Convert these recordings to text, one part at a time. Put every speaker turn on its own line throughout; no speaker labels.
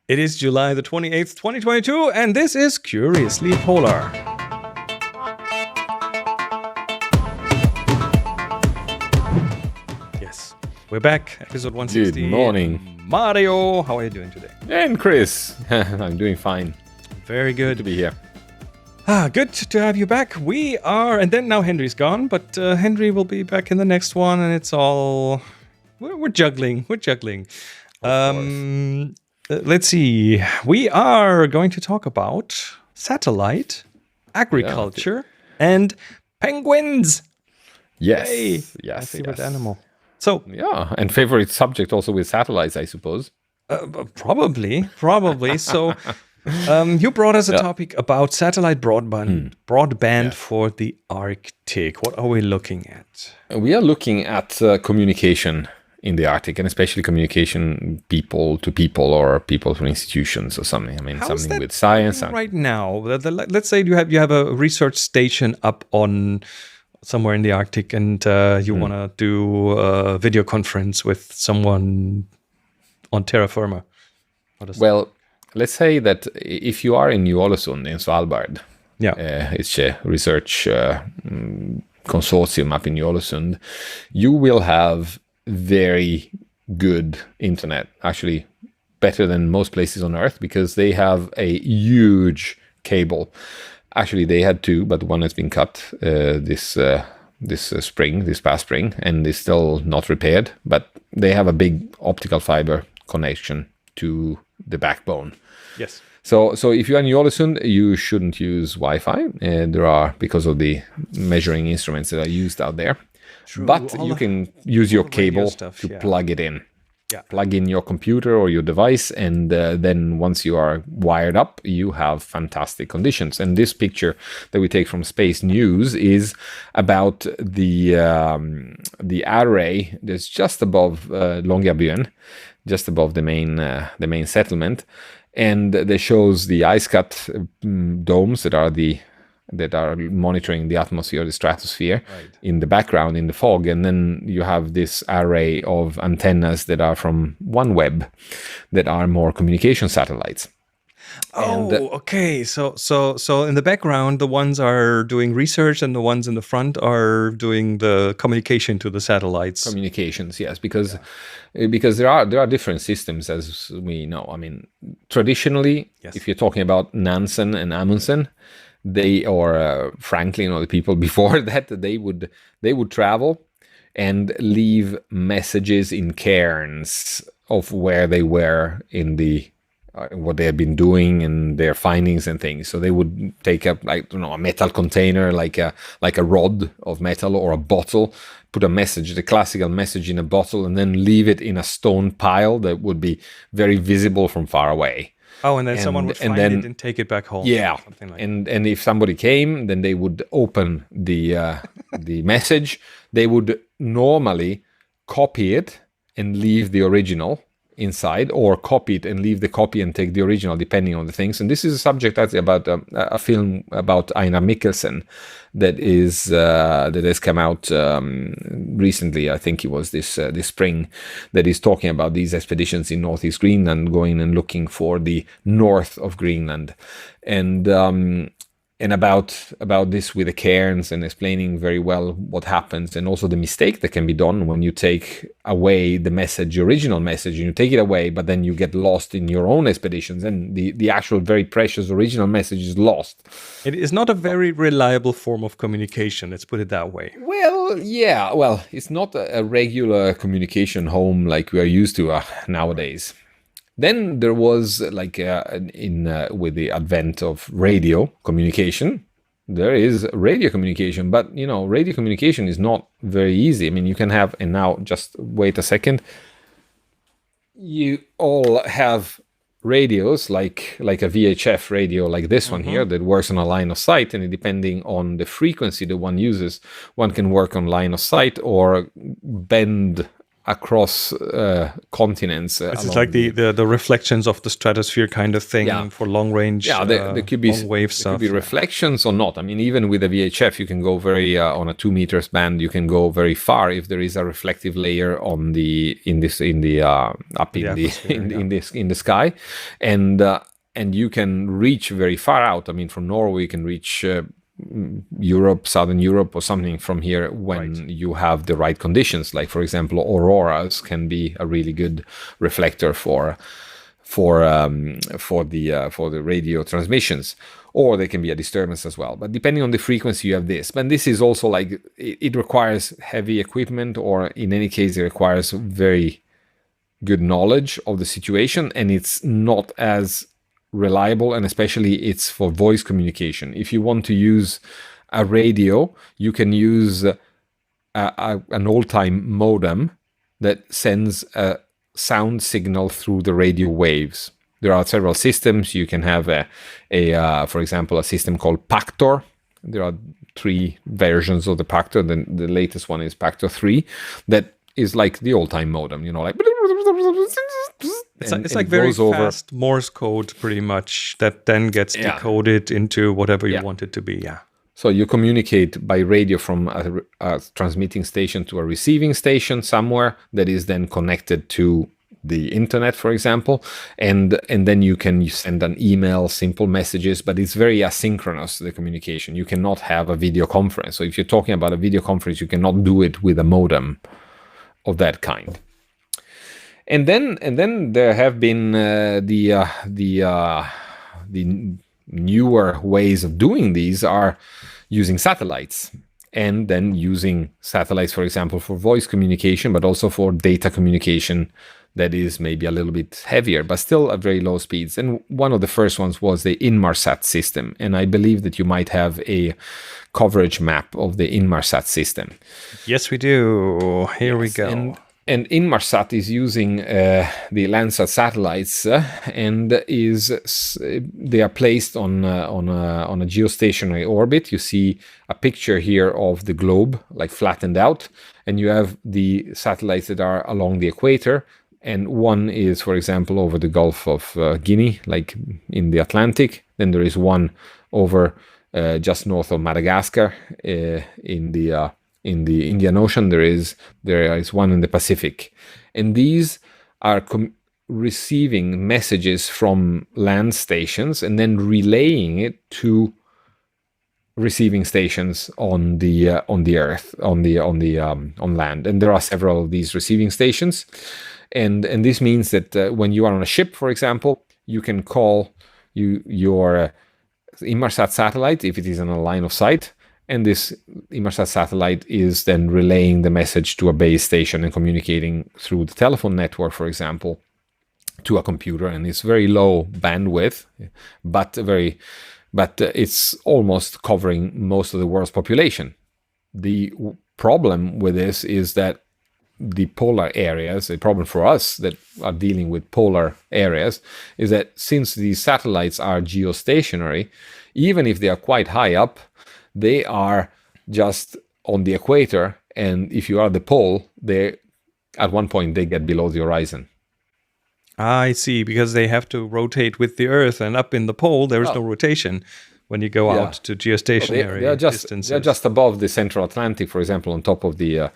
It is July the 28th, 2022, and this is Curiously Polar. Yes, we're back, episode 160.
Good morning.
Mario, how are you doing today?
And Chris, I'm doing fine.
Very good.
Good to be here.
Good to have you back. We are, and then now Henry's gone, but Henry will be back in the next one, and it's all, we're juggling. Let's see. We are going to talk about satellite, agriculture, and penguins.
Yes.
Yay.
Yes.
My favorite animal. So
yeah, and favorite subject also with satellites, I suppose.
Probably. So you brought us a topic about satellite broadband for the Arctic. What are we looking at?
We are looking at communication in the Arctic, and especially communication people to people or people to institutions or something. I mean,
How
something with science.
Right now, let's say you have a research station up on somewhere in the Arctic, and you want to do a video conference with someone on terra firma.
Well, let's say that if you are in Ny-Ålesund in Svalbard, it's a research consortium up in Ny-Ålesund, you will have very good internet, actually better than most places on Earth, because they have a huge cable. Actually, they had two, but one has been cut this past spring, and is still not repaired. But they have a big optical fiber connection to the backbone.
Yes.
So if you're in Ny-Ålesund, you shouldn't use Wi-Fi. There are, because of the measuring instruments that are used out there.
True.
But you can use your cable to plug it in.
Yeah.
Plug in your computer or your device, and then once you are wired up, you have fantastic conditions. And this picture that we take from Space News is about the array that's just above Longyearbyen, just above the main settlement, and that shows the ice cut domes that are monitoring the atmosphere, the stratosphere, in the background, in the fog. And then you have this array of antennas that are from OneWeb, that are more communication satellites.
Okay. So in the background, the ones are doing research, and the ones in the front are doing the communication to the satellites.
Communications, yes, because there are different systems, as we know. I mean, traditionally, if you're talking about Nansen and Amundsen, they, or Franklin, or the people before that, they would travel and leave messages in cairns of where they were in the what they had been doing and their findings and things. So they would take up, like, a metal container, like a rod of metal or a bottle, put a message, the classical message, in a bottle, and then leave it in a stone pile that would be very visible from far away.
Oh, and then someone would find it and take it back home.
Yeah,
something like
and if somebody came, then they would open the message. They would normally copy it and leave the original inside, or copy it and leave the copy and take the original, depending on the things. And this is a subject that's about a film about Einar Mikkelsen that has come out recently. I think it was this spring, that is talking about these expeditions in northeast Greenland, going and looking for the north of Greenland, and about this with the cairns, and explaining very well what happens, and also the mistake that can be done when you take away the message, the original message, and you take it away, but then you get lost in your own expeditions, and the actual very precious original message is lost.
It is not a very reliable form of communication, let's put it that way.
Well, yeah, it's not a regular communication home like we are used to nowadays. Then there was, with the advent of radio communication, there is radio communication. But, radio communication is not very easy. I mean, you can have, and now just wait a second, you all have radios like a VHF radio like this one here, that works on a line of sight, and depending on the frequency that one uses, one can work on line of sight or bend across continents.
This is like the reflections of the stratosphere kind of thing for long range.
Yeah, there could be
long wave stuff.
Could be reflections or not. I mean, even with a VHF, you can go very on a 2 meters band. You can go very far if there is a reflective layer on the sky, and you can reach very far out. I mean, from Norway, you can reach Europe, Southern Europe, or something from here when you have the right conditions. Like, for example, auroras can be a really good reflector for the radio transmissions, or they can be a disturbance as well. But depending on the frequency, you have this. But this is also like it requires heavy equipment, or in any case, it requires very good knowledge of the situation, and it's not as reliable, and especially it's for voice communication. If you want to use a radio, you can use an old-time modem that sends a sound signal through the radio waves. There are several systems. You can have for example, a system called Pactor. There are 3 versions of the Pactor. The latest one is Pactor 3, that is like the old-time modem, like
it's like very fast Morse code, pretty much, that then gets decoded into whatever you want it to be. Yeah.
So you communicate by radio from a transmitting station to a receiving station somewhere that is then connected to the internet, for example, and then you can send an email, simple messages, but it's very asynchronous, the communication. You cannot have a video conference. So if you're talking about a video conference, you cannot do it with a modem of that kind. And then there have been the newer ways of doing these are using satellites, and then using satellites, for example, for voice communication, but also for data communication that is maybe a little bit heavier, but still at very low speeds. And one of the first ones was the Inmarsat system. And I believe that you might have a coverage map of the Inmarsat system.
Yes, we do. Here we go.
And Inmarsat is using the Landsat satellites, and they are placed on a geostationary orbit. You see a picture here of the globe, like flattened out, and you have the satellites that are along the equator. And one is, for example, over the Gulf of Guinea, like in the Atlantic. Then there is one over just north of Madagascar in the Indian Ocean. There is one in the Pacific, and these are receiving messages from land stations and then relaying it to receiving stations on the earth, on land. And there are several of these receiving stations, and this means that when you are on a ship, for example, you can call your Inmarsat satellite if it is on a line of sight. And this Inmarsat satellite is then relaying the message to a base station and communicating through the telephone network, for example, to a computer. And it's very low bandwidth, but it's almost covering most of the world's population. The problem with this is that the polar areas, the problem for us that are dealing with polar areas, is that since these satellites are geostationary, even if they are quite high up, they are just on the equator, and if you are the pole, at one point they get below the horizon.
I see, because they have to rotate with the Earth, and up in the pole there is no rotation when you go out to geostationary distances.
They're just above the Central Atlantic, for example, on top of the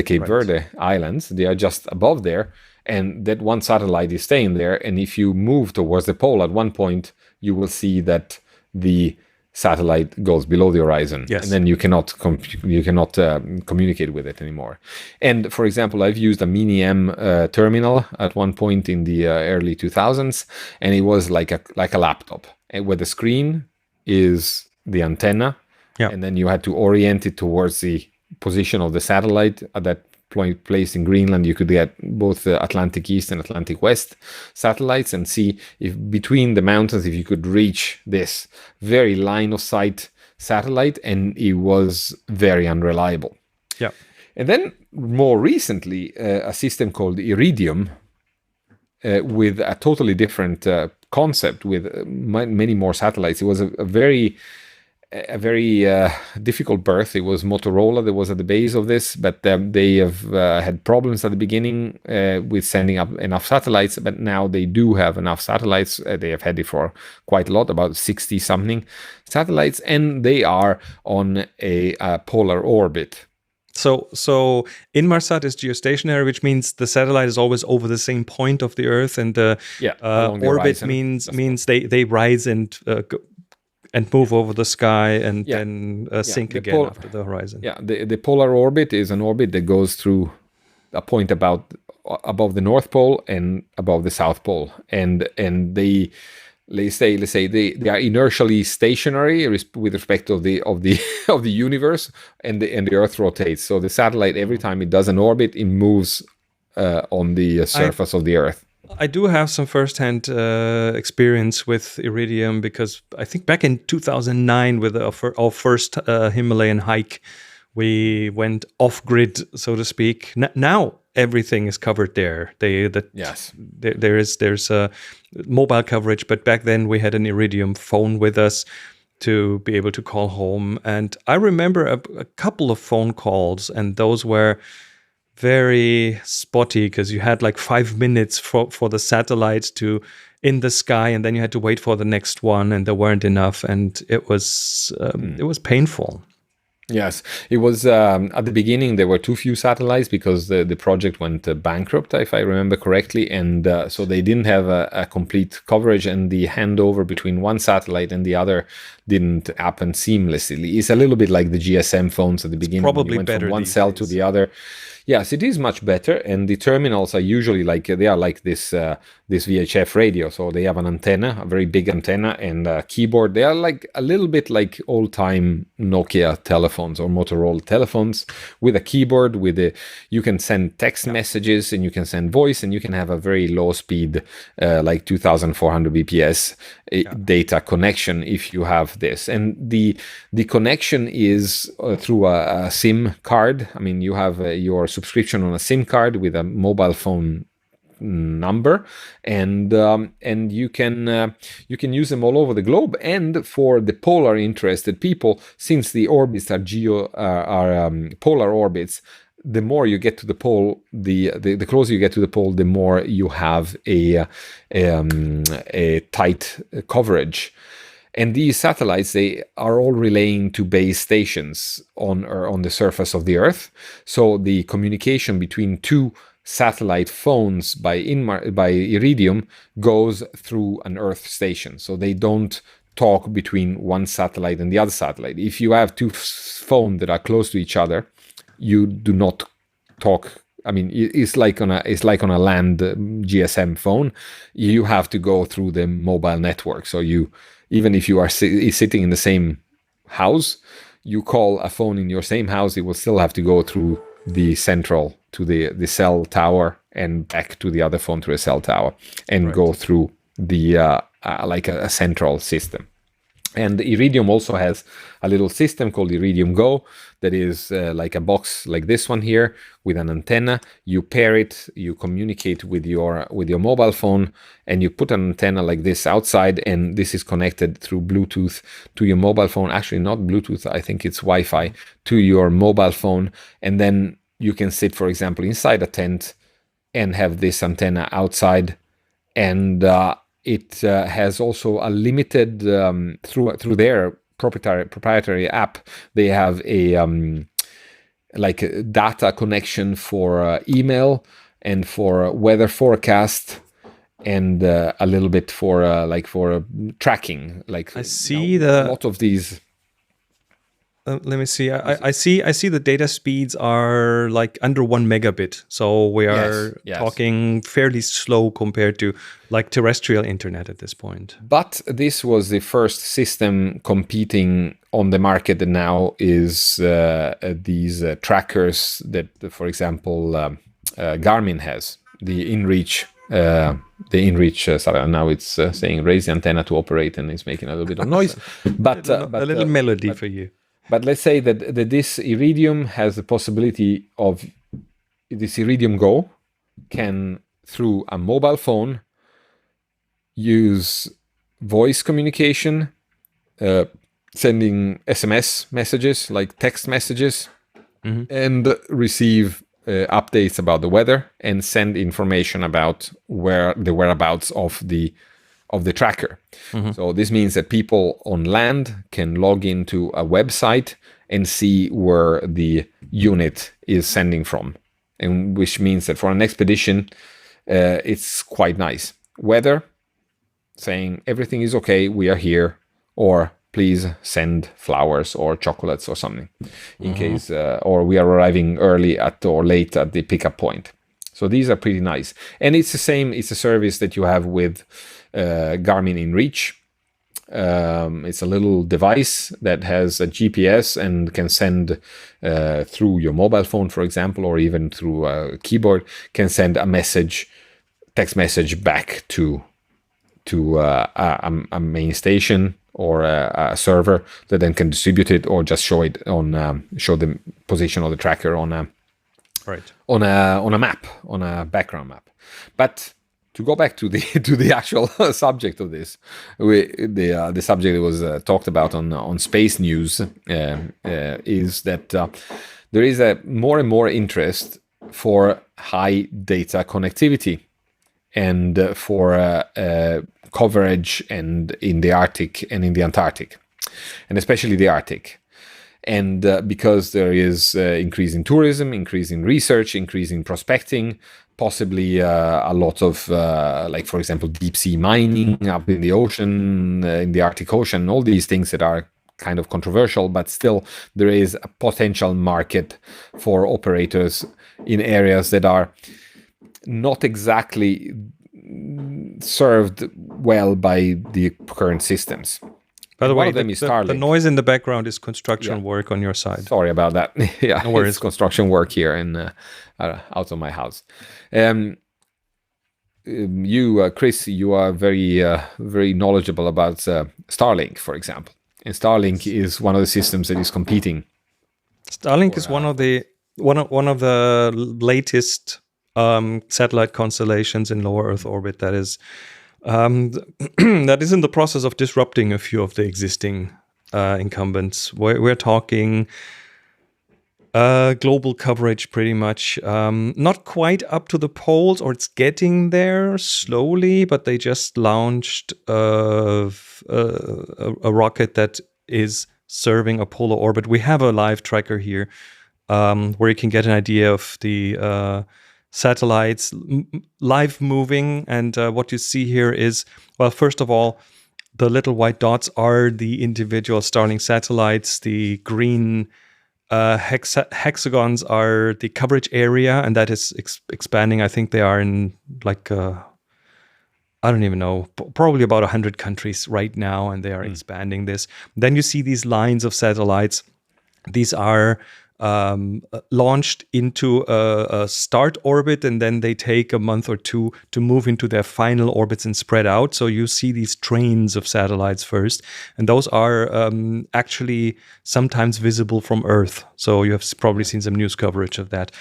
Cape Verde Islands. They are just above there, and that one satellite is staying there. And if you move towards the pole, at one point you will see that the satellite goes below the horizon, and then you cannot communicate with it anymore. And for example, I've used a Mini-M terminal at one point in the early 2000s, and it was like a laptop, where the screen is the antenna, and then you had to orient it towards the position of the satellite at that place in Greenland. You could get both the Atlantic East and Atlantic West satellites and see if between the mountains, if you could reach this very line of sight satellite, and it was very unreliable.
Yeah.
And then more recently, a system called Iridium with a totally different concept with many more satellites. It was a very a very difficult birth. It was Motorola that was at the base of this, but they have had problems at the beginning with sending up enough satellites, but now they do have enough satellites. They have had it for quite a lot, about 60 something satellites, and they are on a polar orbit.
So Inmarsat is geostationary, which means the satellite is always over the same point of the Earth, and the orbit means they rise and move over the sky and then sink again after the horizon.
Yeah, the polar orbit is an orbit that goes through a point above the North Pole and above the South Pole, and they. Let's say they are inertially stationary with respect of the of the universe, and the Earth rotates. So the satellite, every time it does an orbit, it moves on the surface of the Earth.
I do have some firsthand experience with Iridium, because I think back in 2009 with our first Himalayan hike, we went off grid, so to speak. Now everything is covered there. There's mobile coverage, but back then we had an Iridium phone with us to be able to call home. And I remember a couple of phone calls, and those were very spotty, because you had like 5 minutes for the satellite to in the sky, and then you had to wait for the next one, and there weren't enough, and it was painful.
Yes, it was at the beginning there were too few satellites because the project went bankrupt, if I remember correctly, and so they didn't have a complete coverage, and the handover between one satellite and the other didn't happen seamlessly. It's a little bit like the GSM phones at the beginning.
Probably went
better from one cell to the other. Yes, it is much better, and the terminals are usually like this VHF radio. So they have an antenna, a very big antenna, and a keyboard. They are like a little bit like old-time Nokia telephones or Motorola telephones with a keyboard. You can send text messages, and you can send voice, and you can have a very low speed, like 2,400 bps data connection if you have this. And the connection is through a SIM card. I mean, you have your subscription on a SIM card with a mobile phone number, and you can use them all over the globe. And for the polar interested people, since the orbits are polar orbits, the more you get to the pole, the closer you get to the pole, the more you have a tight coverage. And these satellites, they are all relaying to base stations on the surface of the Earth. So the communication between two satellite phones by Iridium goes through an Earth station. So they don't talk between one satellite and the other satellite. If you have two phones that are close to each other, you do not talk. I mean, it's like on a land GSM phone. You have to go through the mobile network. So even if you are sitting in the same house, you call a phone in your same house, it will still have to go through the central to the cell tower and back to the other phone through a cell tower, and go through the like a central system. And Iridium also has a little system called Iridium Go that is like a box like this one here with an antenna. You pair it, you communicate with your mobile phone, and you put an antenna like this outside, and this is connected through Bluetooth to your mobile phone. Actually, not Bluetooth, I think it's Wi-Fi, to your mobile phone. And then you can sit, for example, inside a tent and have this antenna outside, and it has also a limited through their proprietary app. They have a like a data connection for email and for weather forecast, and a little bit for tracking. Like
I see
a lot of these.
Let me see. I see the data speeds are like under 1 megabit. So we are talking fairly slow compared to like terrestrial internet at this point.
But this was the first system competing on the market that now is these trackers that, for example, Garmin has, the InReach. Now it's saying raise the antenna to operate, and it's making a little bit of noise. But
a little melody for you.
But let's say that this Iridium has the possibility of this Iridium Go can, through a mobile phone, use voice communication, sending SMS messages, like text messages, and receive updates about the weather and send information about where the whereabouts of the tracker. So this means that people on land can log into a website and see where the unit is sending from, and which means that for an expedition, it's quite nice. Weather, saying everything is okay, we are here, or please send flowers or chocolates or something in case, or we are arriving early or late at the pickup point. So these are pretty nice. And it's the same, it's a service that you have with Garmin InReach. It's a little device that has a GPS and can send through your mobile phone, for example, or even through a keyboard, can send a message, text message back to a main station or a server that then can distribute it, or just show it on show the position of the tracker on a map, on a background map. But to go back to the actual subject of this, the subject that was talked about on Space News is that there is a more and more interest for high data connectivity and for coverage and in the Arctic and in the Antarctic, and especially the Arctic. And because there is increase in tourism, increase in research, increase in prospecting, possibly a lot of, like, for example, deep sea mining up in the ocean, in the Arctic Ocean, all these things that are kind of controversial, but still there is a potential market for operators in areas that are not exactly served well by the current systems.
By the way,
the
noise in the background is construction work on your side.
Sorry about that. Yeah,
no worries.
It's construction work here in out of my house. You, Chris, you are very knowledgeable about Starlink, for example. And Starlink is one of the systems that is competing.
Starlink is one of the latest satellite constellations in low Earth orbit that is in the process of disrupting a few of the existing incumbents. We're talking global coverage, pretty much. Not quite up to the poles, or it's getting there slowly, but they just launched a rocket that is serving a polar orbit. We have a live tracker here where you can get an idea of the satellites live moving, and what you see here is, well, first of all, the little white dots are the individual Starlink satellites. The green hexagons are the coverage area, and that is expanding. I think they are in like I don't even know, probably about 100 countries right now, and they are expanding this. Then you see these lines of satellites. These are launched into a start orbit, and then they take a month or two to move into their final orbits and spread out. So you see these trains of satellites first, and those are actually sometimes visible from Earth. So you have probably seen some news coverage of that.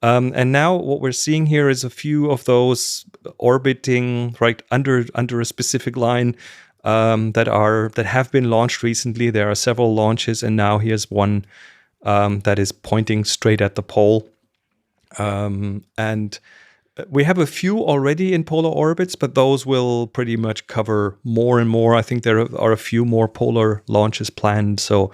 And now what we're seeing here is a few of those orbiting right under a specific line that have been launched recently. There are several launches, and now here's one that is pointing straight at the pole. And we have a few already in polar orbits, but those will pretty much cover more and more. I think there are a few more polar launches planned, so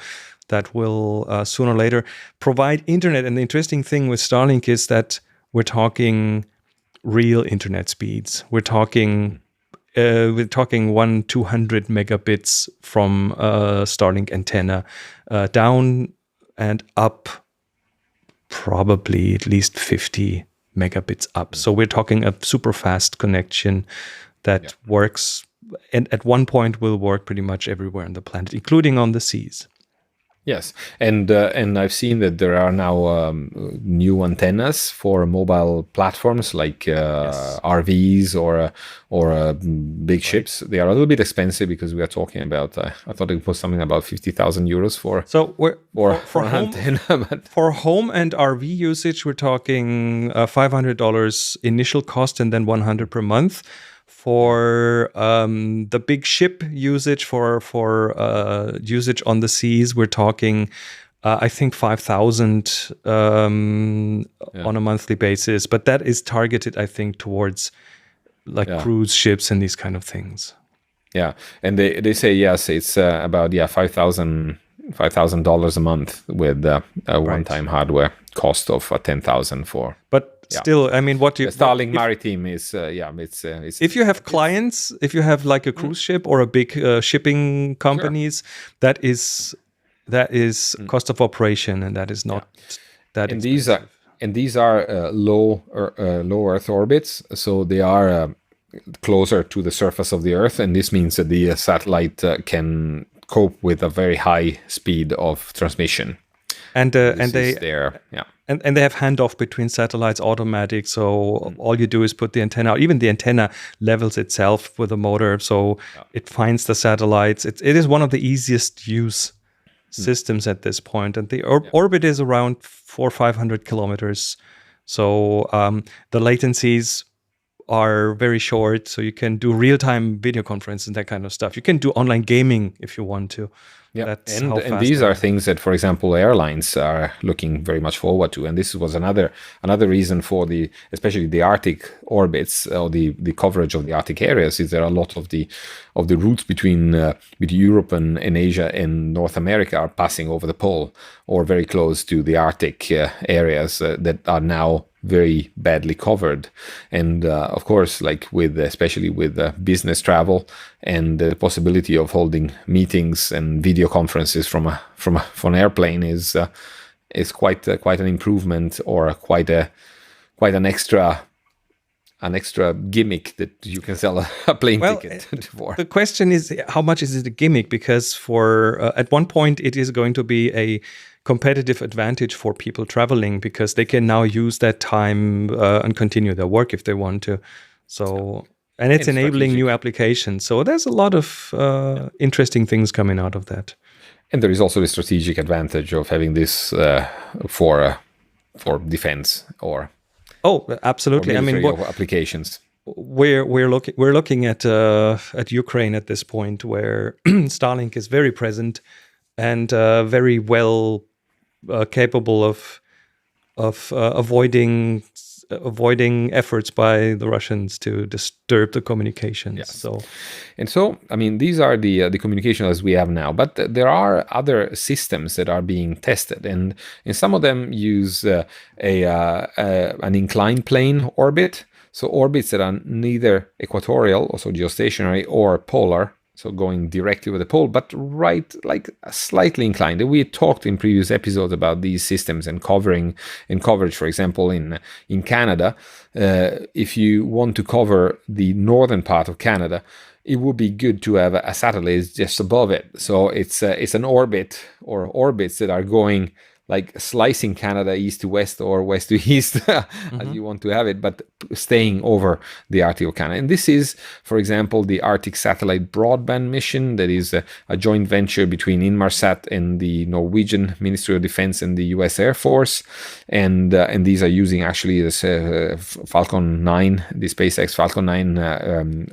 that will sooner or later provide internet. And the interesting thing with Starlink is that we're talking real internet speeds. We're talking 200 megabits from Starlink antenna down and up probably at least 50 megabits up. So we're talking a super fast connection that works, and at one point will work pretty much everywhere on the planet, including on the seas.
Yes, and I've seen that there are now new antennas for mobile platforms like RVs or big ships. They are a little bit expensive because we are talking about. I thought it was something about 50,000 euros for.
So for
an
home,
antenna. But
for home and RV usage, we're talking $500 initial cost and then $100 per month. For the big ship usage, for usage on the seas, we're talking, I think 5,000 on a monthly basis. But that is targeted, I think, towards like cruise ships and these kind of things.
Yeah, and they say yes, it's about $5,000 a month with a one-time hardware cost of 10,000 for.
But still, I mean, what you
Starlink Maritime is it's
if you have clients, if you have like a cruise ship or a big shipping companies, that is cost of operation, and that is not that expensive.
These are low Earth orbits, so they are closer to the surface of the Earth, and this means that the satellite can cope with a very high speed of transmission. And they have handoff between satellites automatic, so all you do is put the antenna out. Even the antenna levels itself with a motor, so it finds the satellites. It is one of the easiest use systems at this point, and the orbit is around 400 or 500 kilometers. So the latencies are very short, so you can do real-time video conference and that kind of stuff. You can do online gaming if you want to. Yeah, and these are things that, for example, airlines are looking very much forward to. And this was another reason for especially the Arctic orbits, or the coverage of the Arctic areas, is there are a lot of the routes between Europe and Asia and North America are passing over the pole or very close to the Arctic areas that are now very badly covered. And of course, like especially with business travel and the possibility of holding meetings and video conferences from an airplane is quite an improvement, or quite an extra gimmick that you can sell a plane ticket for.
The question is, how much is it a gimmick? Because for at one point it is going to be a competitive advantage for people traveling, because they can now use that time and continue their work if they want to. So, and it's enabling new applications. So there's a lot of interesting things coming out of that.
And there is also the strategic advantage of having this for defense or
absolutely.
I mean, applications.
We're looking at Ukraine at this point, where Starlink is very present and very well capable of avoiding efforts by the Russians to disturb the communications.
Yes. So, I mean, these are the communication as we have now, but there are other systems that are being tested, and some of them use an inclined plane orbit, so orbits that are neither equatorial, also geostationary, or polar, so going directly with the pole, but slightly inclined. We talked in previous episodes about these systems and coverage. For example, in Canada, if you want to cover the northern part of Canada, it would be good to have a satellite just above it. So it's an orbit, or orbits that are going like slicing Canada east to west or west to east, as you want to have it, but staying over the Arctic of Canada. And this is, for example, the Arctic Satellite Broadband Mission, that is a joint venture between Inmarsat and the Norwegian Ministry of Defense and the US Air Force. And these are using actually this Falcon 9, the SpaceX Falcon 9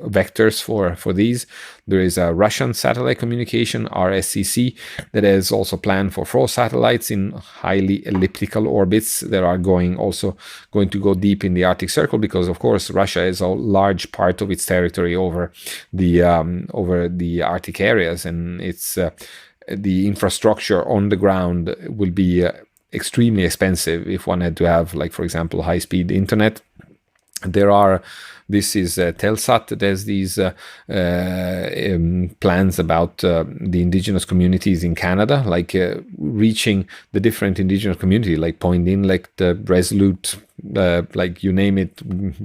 vectors for these. There is a Russian satellite communication, RSCC, that is also planned for 4 satellites in highly elliptical orbits that are going to go deep in the Arctic Circle, because of course Russia is a large part of its territory over the Arctic areas, and it's the infrastructure on the ground will be extremely expensive if one had to have, like, for example, high-speed internet. This is Telsat. There's these plans about the indigenous communities in Canada, like reaching the different indigenous community, like Point Inlet, Resolute, like you name it,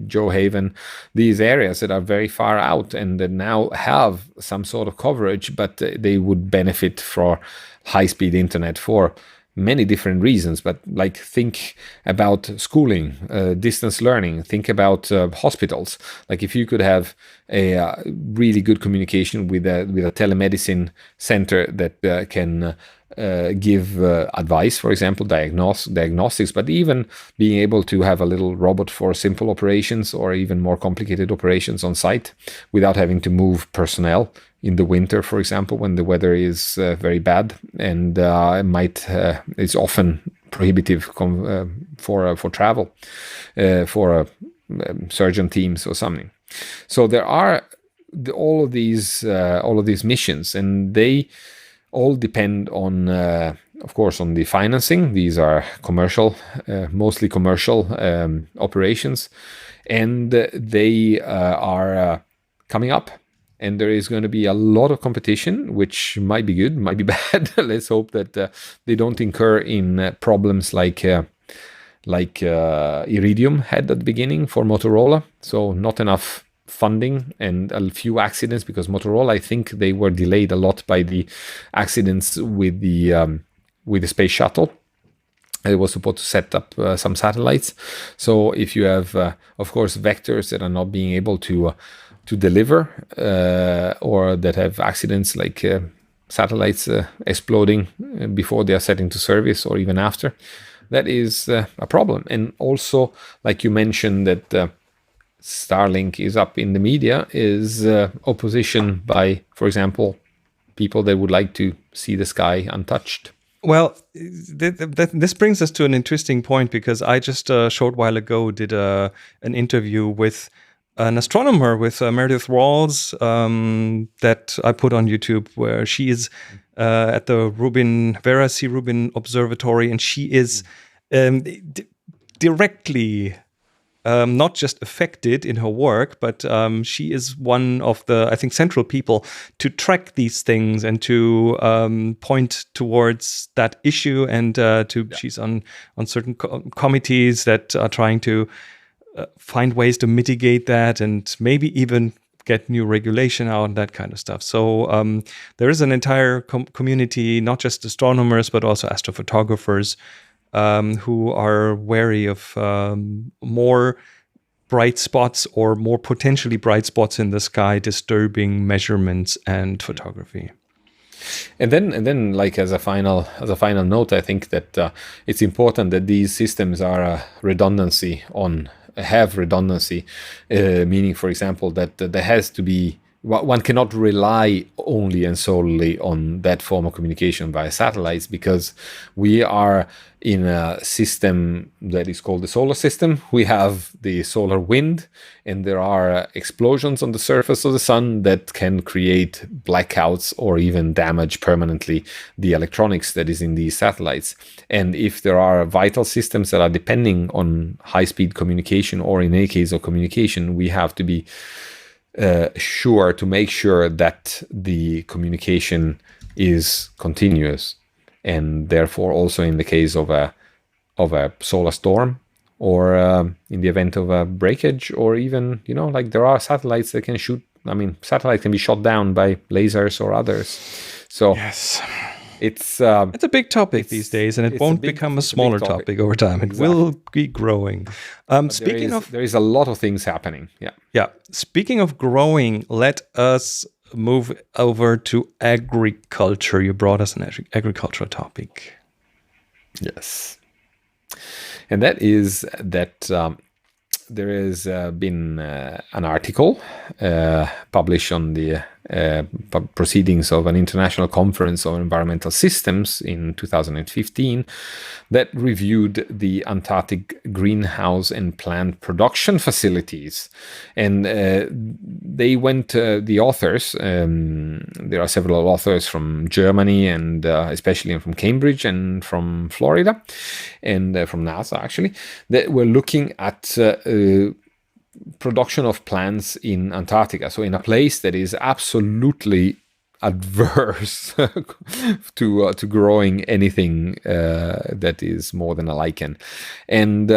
Joe Haven, these areas that are very far out and that now have some sort of coverage, but they would benefit for high-speed internet for many different reasons, but like think about schooling, distance learning, think about hospitals. Like if you could have a really good communication with a telemedicine center that can give advice, for example, diagnostics, but even being able to have a little robot for simple operations or even more complicated operations on site without having to move personnel in the winter, for example, when the weather is very bad and it's often prohibitive for travel for surgeon teams or something. So there are all of these missions, and they all depend on, of course, on the financing. These are commercial, mostly commercial operations, and they are coming up. And there is going to be a lot of competition, which might be good, might be bad. Let's hope that they don't incur in problems like Iridium had at the beginning for Motorola. So not enough funding and a few accidents, because Motorola, I think they were delayed a lot by the accidents with the space shuttle. It was supposed to set up some satellites. So if you have, of course, vectors that are not being able to deliver or that have accidents like satellites exploding before they are set into service or even after, that is a problem. And also, like you mentioned, that Starlink is up in the media, is opposition by, for example, people that would like to see the sky untouched.
Well, this brings us to an interesting point, because I just a short while ago did an interview with an astronomer, with Meredith Rawls, that I put on YouTube, where she is at the Vera C. Rubin Observatory, and she is directly not just affected in her work, but she is one of the, I think, central people to track these things and to point towards that issue. And she's on certain committees that are trying to find ways to mitigate that and maybe even get new regulation out and that kind of stuff. So there is an entire community, not just astronomers, but also astrophotographers, who are wary of more bright spots or more potentially bright spots in the sky disturbing measurements and photography.
And then, like as a final note, I think that it's important that these systems are have redundancy, meaning, for example, that there has to be, one cannot rely only and solely on that form of communication via satellites, because we are in a system that is called the solar system. We have the solar wind, and there are explosions on the surface of the sun that can create blackouts or even damage permanently the electronics that is in these satellites. And if there are vital systems that are depending on high-speed communication, or in any case of communication, we have to be sure to make sure that the communication is continuous, and therefore also in the case of a solar storm, or in the event of a breakage, or even, like there are satellites that can shoot. I mean, satellites can be shot down by lasers or others. So
yes,
it's a
big topic these days, and it won't become a smaller topic over time. It will be growing.
There is a lot of things happening.
Yeah. Speaking of growing, let us move over to agriculture. You brought us an agricultural topic.
Yes, and that is that there has been an article published on the proceedings of an international conference on environmental systems in 2015 that reviewed the Antarctic greenhouse and plant production facilities. And they went, the authors, there are several authors from Germany, and especially from Cambridge and from Florida, and from NASA actually, that were looking at production of plants in Antarctica, so in a place that is absolutely adverse to growing anything that is more than a lichen. And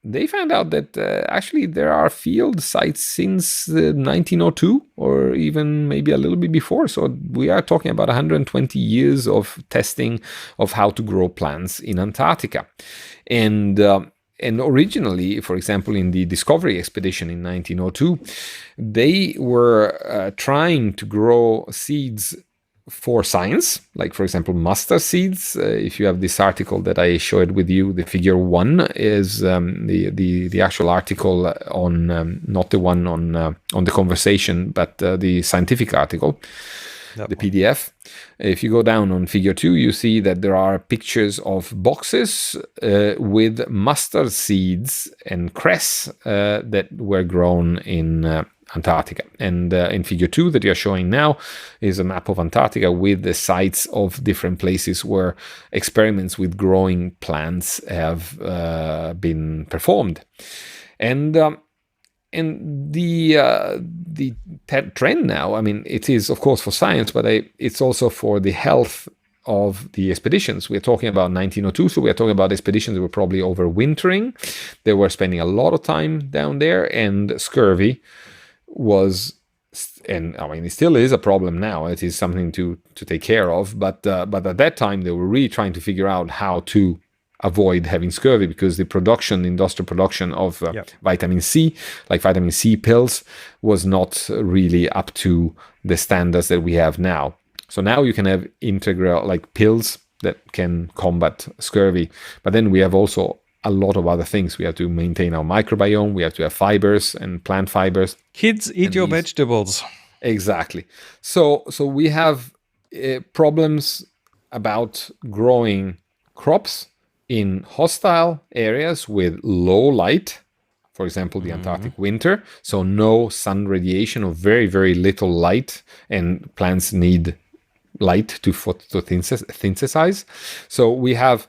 they found out that actually there are field sites since 1902 or even maybe a little bit before. So we are talking about 120 years of testing of how to grow plants in Antarctica. And originally, for example, in the Discovery expedition in 1902, they were trying to grow seeds for science, like for example mustard seeds. If you have this article that I showed with you, the figure 1 is the actual article on not the one on the conversation, but the scientific article, the PDF. If you go down on figure 2, you see that there are pictures of boxes with mustard seeds and cress that were grown in Antarctica. And in figure 2 that you're showing now is a map of Antarctica with the sites of different places where experiments with growing plants have been performed. And the trend now, I mean, it is of course for science, but it's also for the health of the expeditions. We're talking about 1902, so we're talking about expeditions that were probably overwintering. They were spending a lot of time down there, and scurvy was, and I mean, it still is a problem now. It is something to take care of, but at that time they were really trying to figure out how to avoid having scurvy, because the industrial production of vitamin C, like vitamin C pills, was not really up to the standards that we have now. So now you can have integral, like pills that can combat scurvy, but then we have also a lot of other things. We have to maintain our microbiome. We have to have fibers and plant fibers.
Kids, eat your vegetables.
Exactly. So we have problems about growing crops in hostile areas with low light. For example, the Antarctic winter. So no sun radiation or very, very little light, and plants need light to photosynthesize. So we have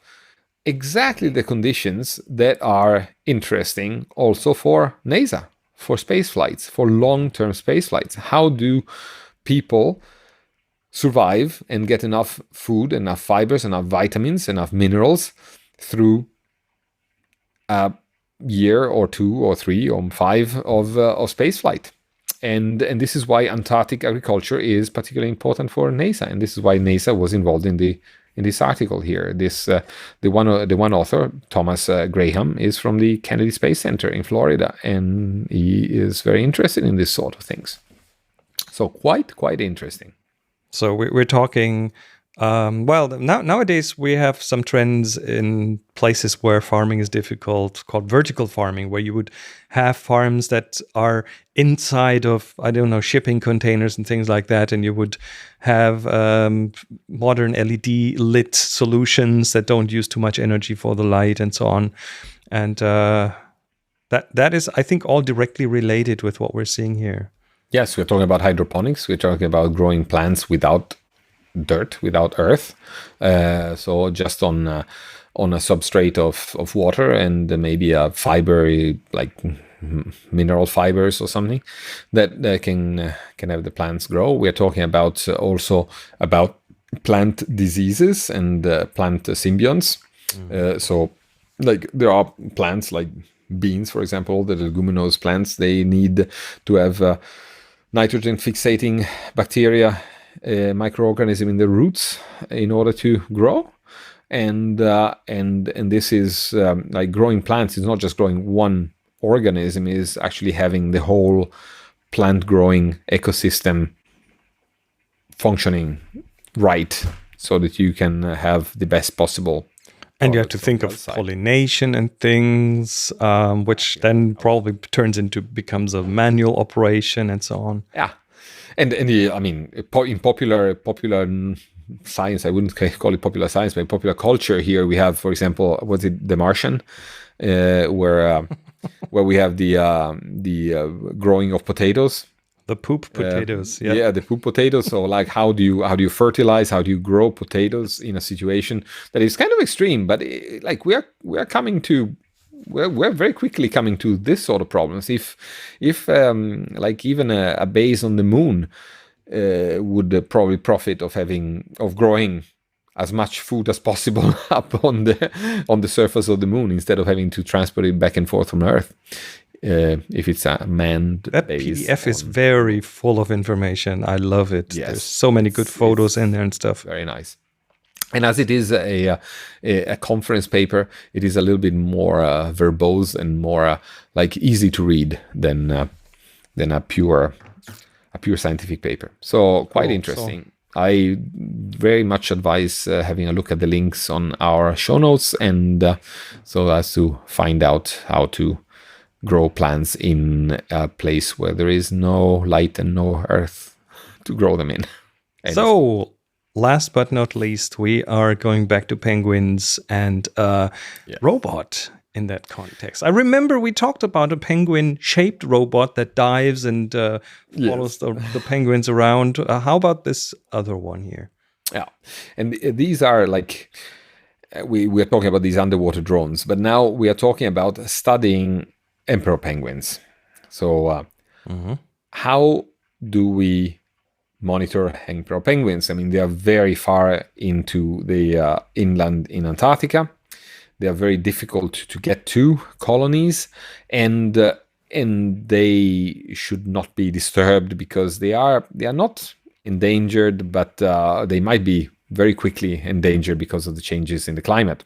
exactly the conditions that are interesting also for NASA, for space flights, for long-term space flights. How do people survive and get enough food, enough fibers, enough vitamins, enough minerals through a year or 2 or 3 or 5 of space flight? And this is why Antarctic agriculture is particularly important for NASA, and this is why NASA was involved in this article here. The one author, Thomas Graham, is from the Kennedy Space Center in Florida, and he is very interested in this sort of things. So quite interesting.
So we're talking. Nowadays we have some trends in places where farming is difficult, called vertical farming, where you would have farms that are inside of, I don't know, shipping containers and things like that, and you would have modern LED lit solutions that don't use too much energy for the light and so on. And that is, I think, all directly related with what we're seeing here.
Yes, we're talking about hydroponics. We're talking about growing plants without dirt, without earth, so just on a substrate of water and maybe a fiber, like mineral fibers or something that can have the plants grow. We're talking about also about plant diseases and plant symbionts. So like there are plants like beans, for example, the leguminous plants, they need to have nitrogen fixating bacteria, microorganism in the roots in order to grow, and this is like growing plants is not just growing one organism, is actually having the whole plant growing ecosystem functioning right, so that you can have the best possible.
And you have to think of pollination and things, which then probably becomes a manual operation and so on.
Yeah. And I mean, in popular science, I wouldn't call it popular science, but in popular culture here, we have, for example, was it The Martian, where we have the growing of potatoes.
The poop potatoes,
yeah, the poop potatoes. So, like, how do you fertilize? How do you grow potatoes in a situation that is kind of extreme? But like we're very quickly coming to this sort of problems. If like even a base on the moon would probably profit of growing as much food as possible up on the surface of the moon instead of having to transport it back and forth from Earth. If it's a manned
that
base.
PDF is very full of information. I love it.
Yes.
There's so many good photos in there and stuff.
Very nice. And as it is a conference paper, it is a little bit more verbose and more like easy to read than a pure scientific paper. So quite interesting. I very much advise having a look at the links on our show notes, and so as to find out how to grow plants in a place where there is no light and no earth to grow them in.
So, last but not least, we are going back to penguins and robot in that context. I remember we talked about a penguin-shaped robot that dives and follows the penguins around. How about this other one here?
Yeah, and these are like, we're talking about these underwater drones, but now we are talking about studying emperor penguins. So how do we monitor emperor penguins? I mean, they are very far into the inland in Antarctica. They are very difficult to get to colonies, and they should not be disturbed because they are not endangered, but they might be very quickly endangered because of the changes in the climate.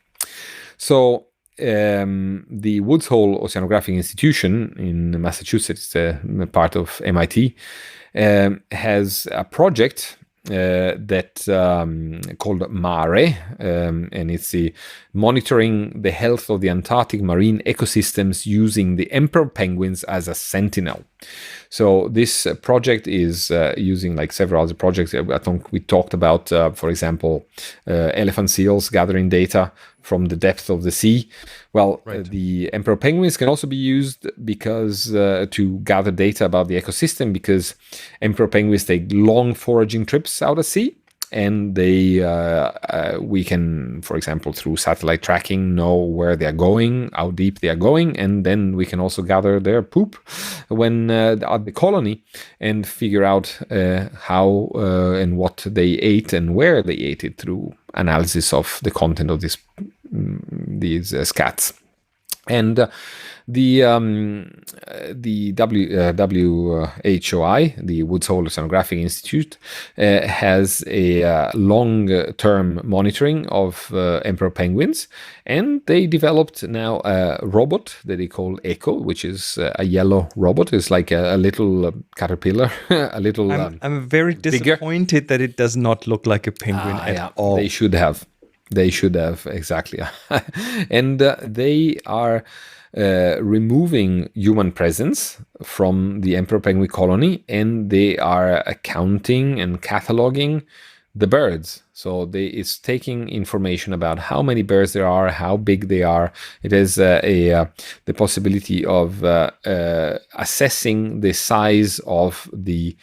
So the Woods Hole Oceanographic Institution in Massachusetts, part of MIT, has a project that called MARE, and it's monitoring the health of the Antarctic marine ecosystems using the emperor penguins as a sentinel. So this project is using like several other projects. I think we talked about, for example, elephant seals gathering data from the depth of the sea. Well, the emperor penguins can also be used because to gather data about the ecosystem, because emperor penguins take long foraging trips out at sea, and they we can, for example, through satellite tracking, know where they are going, how deep they are going, and then we can also gather their poop when at the colony and figure out how and what they ate and where they ate it through analysis of the content of these scats. And the WHOI, the Woods Hole Oceanographic Institute, has a long-term monitoring of emperor penguins, and they developed now a robot that they call Echo, which is a yellow robot. It's like a little caterpillar, a little.
I'm very disappointed that it does not look like a penguin at all.
They should have. They should have, exactly. And they are removing human presence from the emperor penguin colony, and they are counting and cataloging the birds. So it's taking information about how many birds there are, how big they are. It has the possibility of assessing the size of the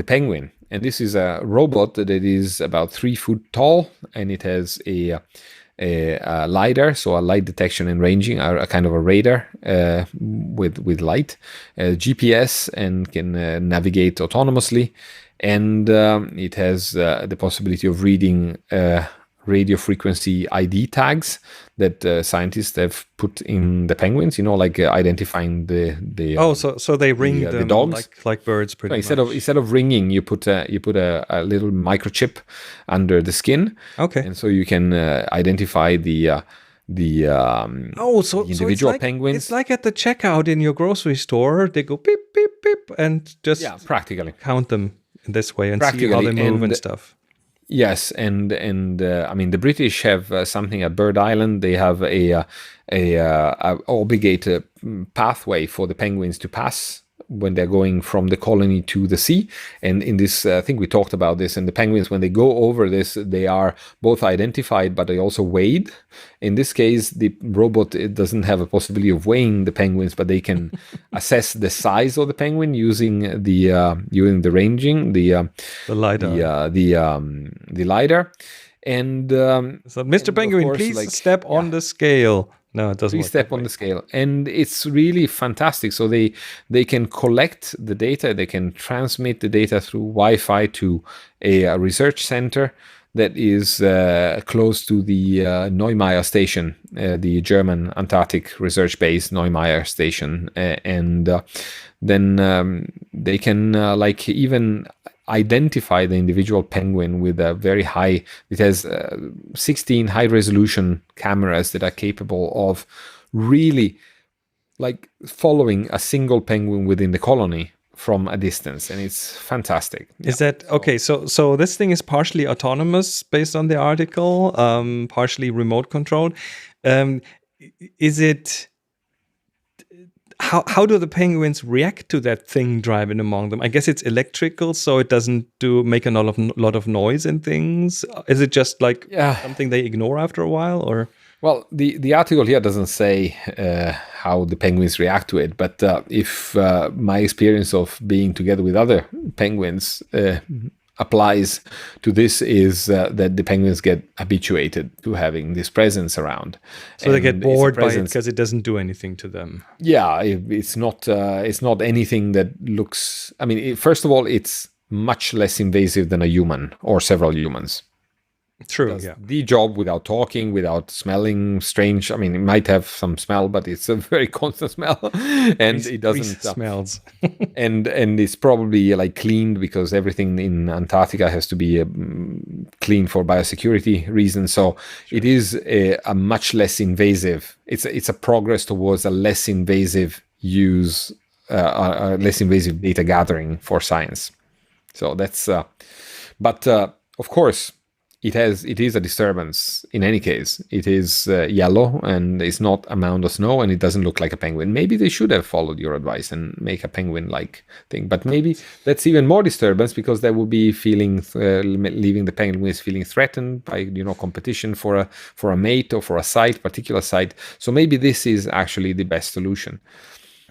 penguin. And this is a robot that is about 3 feet tall, and it has a LiDAR, so a light detection and ranging, a kind of a radar with light, GPS, and can navigate autonomously. And it has the possibility of reading radio frequency ID tags that scientists have put in the penguins, like identifying the
so they ring them the dogs like birds pretty much.
Instead of ringing, you put a little microchip under the skin.
Okay.
And so you can identify the individual penguins.
It's like at the checkout in your grocery store. They go beep beep beep and just
practically
count them in this way and see how they move and stuff.
Yes, and I mean, the British have something at Bird Island. They have a obligated pathway for the penguins to pass when they're going from the colony to the sea. And in this, I think we talked about this, and the penguins, when they go over this, they are both identified, but they also weighed. In this case, the robot, it doesn't have a possibility of weighing the penguins, but they can assess the size of the penguin using the ranging, the LiDAR. The LiDAR. And
so, Mr. Penguin, please step on the scale. No, it doesn't.
Please step on the scale. And it's really fantastic. So they can collect the data. They can transmit the data through Wi-Fi to a research center that is close to the Neumayer station, the German Antarctic research base Neumayer station, and then they can even identify the individual penguin with a very high. It has 16 high resolution cameras that are capable of really following a single penguin within the colony from a distance, and it's fantastic.
Is that okay? So this thing is partially autonomous based on the article, partially remote controlled. Is it? How do the penguins react to that thing driving among them? I guess it's electrical, so it doesn't make a lot of noise and things. Is it just something they ignore after a while, or?
Well, the article here doesn't say how the penguins react to it, but if my experience of being together with other penguins applies to this, is that the penguins get habituated to having this presence around.
So they get bored by it because it doesn't do anything to them.
Yeah, it's not anything that looks. I mean, first of all, it's much less invasive than a human or several humans.
True.
Does the job without talking, without smelling strange. I mean, it might have some smell, but it's a very constant smell, and it doesn't
smells.
and it's probably cleaned, because everything in Antarctica has to be cleaned for biosecurity reasons. So it is a much less invasive. It's a progress towards a less invasive use, a less invasive data gathering for science. So that's. But of course. It is a disturbance in any case. It is yellow, and it's not a mound of snow, and it doesn't look like a penguin. Maybe they should have followed your advice and make a penguin-like thing. But maybe that's even more disturbance, because they will be leaving the penguins feeling threatened by competition for a mate or for a particular site. So maybe this is actually the best solution.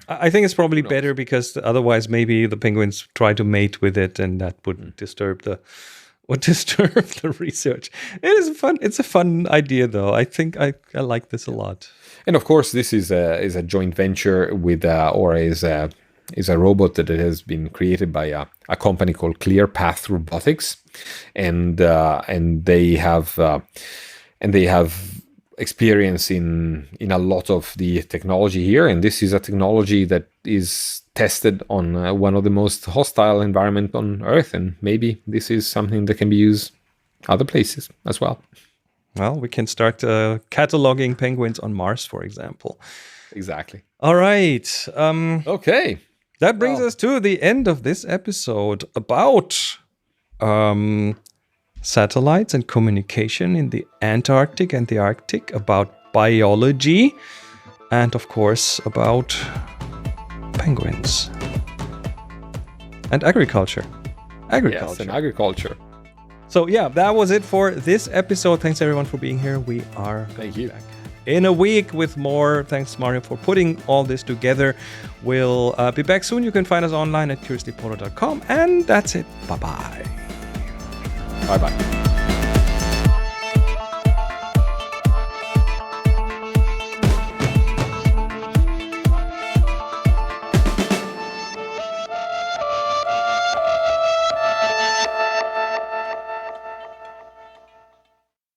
I think it's probably better, because otherwise maybe the penguins try to mate with it, and that would disturb the research. It's a fun idea, though. I think I like this a lot.
And of course, this is a joint venture with is a robot that has been created by a company called ClearPath Robotics, and they have experience in a lot of the technology here, and this is a technology that is tested on one of the most hostile environment on Earth, and maybe this is something that can be used other places as well.
Well, we can start cataloging penguins on Mars, for example.
Exactly.
All right.
Okay.
That brings us to the end of this episode about satellites and communication in the Antarctic and the Arctic, about biology, and of course about penguins and agriculture.
Yes, and agriculture.
So yeah, that was it for this episode. Thanks everyone for being here. We are
back
in a week with more. Thanks Mario for putting all this together. We'll be back soon. You can find us online at curiouslypolar.com, and that's it. Bye-bye.
Bye-bye.